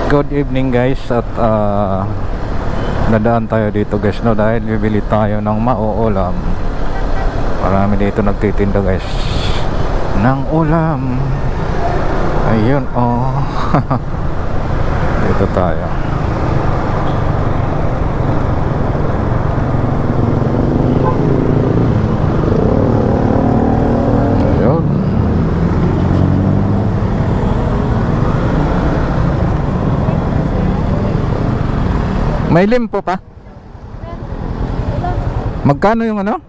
Good evening guys, at nadaan tayo dito guys, no, dahil bibili tayo ng mauulam. Marami dito nagtitinda guys ng ulam. Ayun, oh. Dito tayo. Ayun. May limpo pa? Magkano yung ano?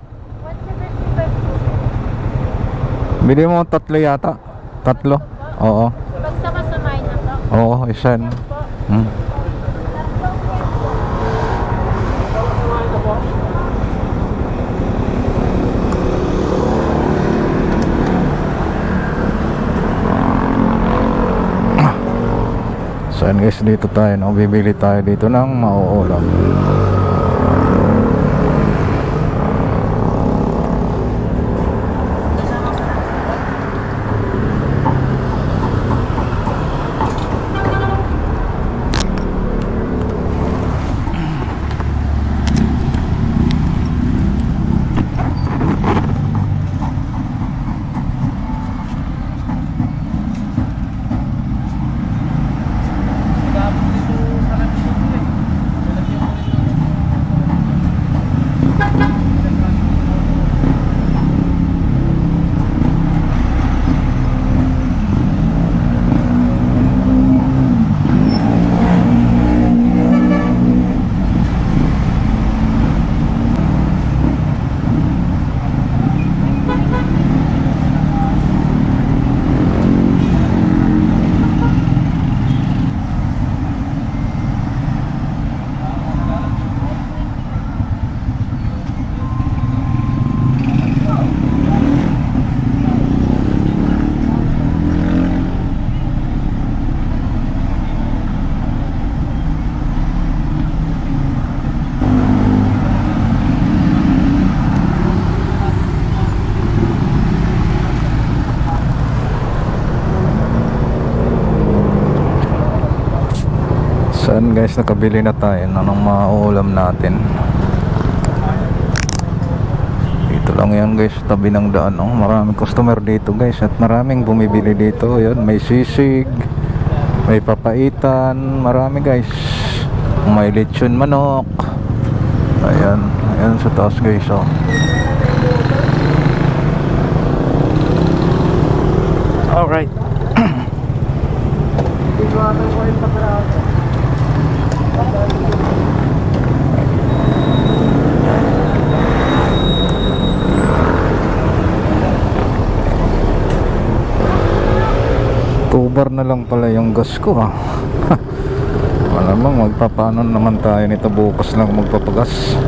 175. Bili mo tatlo yata. Tatlo? Oo. Pagsama-samahin na to. Oo, isa. So yun guys, dito tayo, no? Bibili tayo dito ng mauulam. Saan guys, nakabili na tayo ng mauulam natin. Dito lang yan guys, tabi ng daan, oh. Maraming customer dito guys, at maraming bumibili dito. Yan, may sisig, may papaitan, marami guys. May lechon manok. Ayan, ayan sa taas guys, oh. Alright. Tubar na lang pala yung gas ko, ah. Malamang magpapaano naman tayo nito bukas lang magpapagas.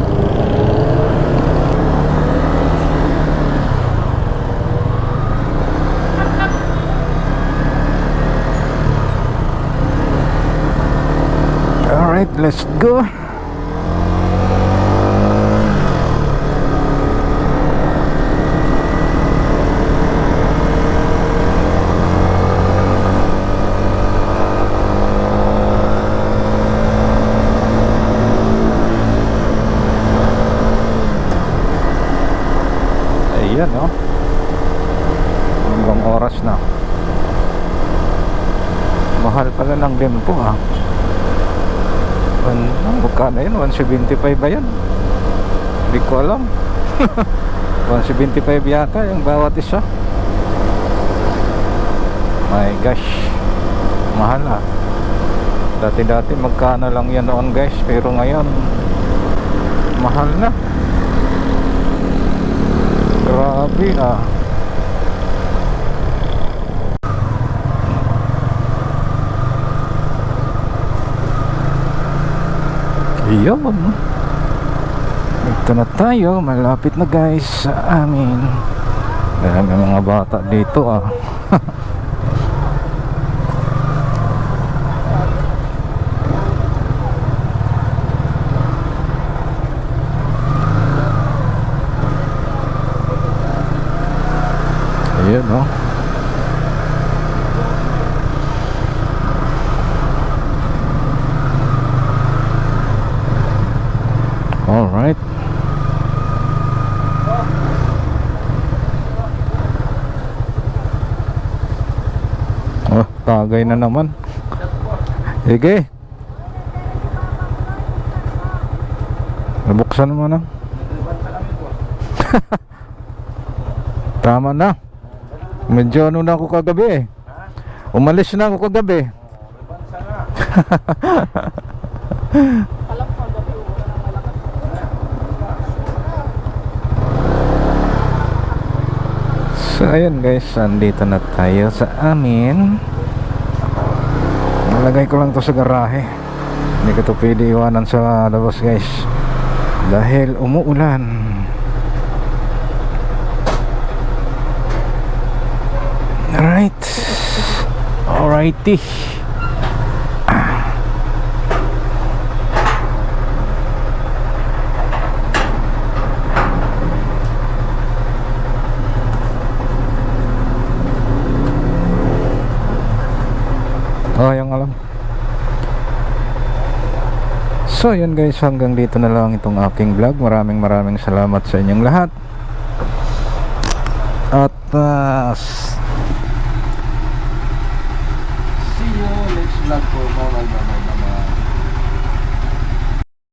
Alright, let's go. Ayan, no? Hanggang oras na. Mahal pala ng limpo, ah. Magkano yun? 175 ba yan? Hindi ko alam. 175 yata yung bawat isa. My gosh, mahal, ah. Dati magkano lang yan noon guys, pero ngayon mahal na. Grabe, ah. Iyon. Ito na tayo, malapit na guys sa amin. May mga bata dito, ah. Ayan, no? Alright. Oh, tagay na naman. Sige. Nabuksan mo na. Tama na. Medyo ano na ako kagabi eh. Umalis na ako kagabi. So ayun guys, andito na tayo sa amin. Nalagay ko lang to sa garahe. Hindi ko to pwede iwanan sa labas guys, dahil umuulan. Alright. Alrighty. Oh, yung alam. So, yun guys, hanggang dito na lang itong aking vlog. Maraming salamat sa inyong lahat. At see you next vlog po. Bye bye.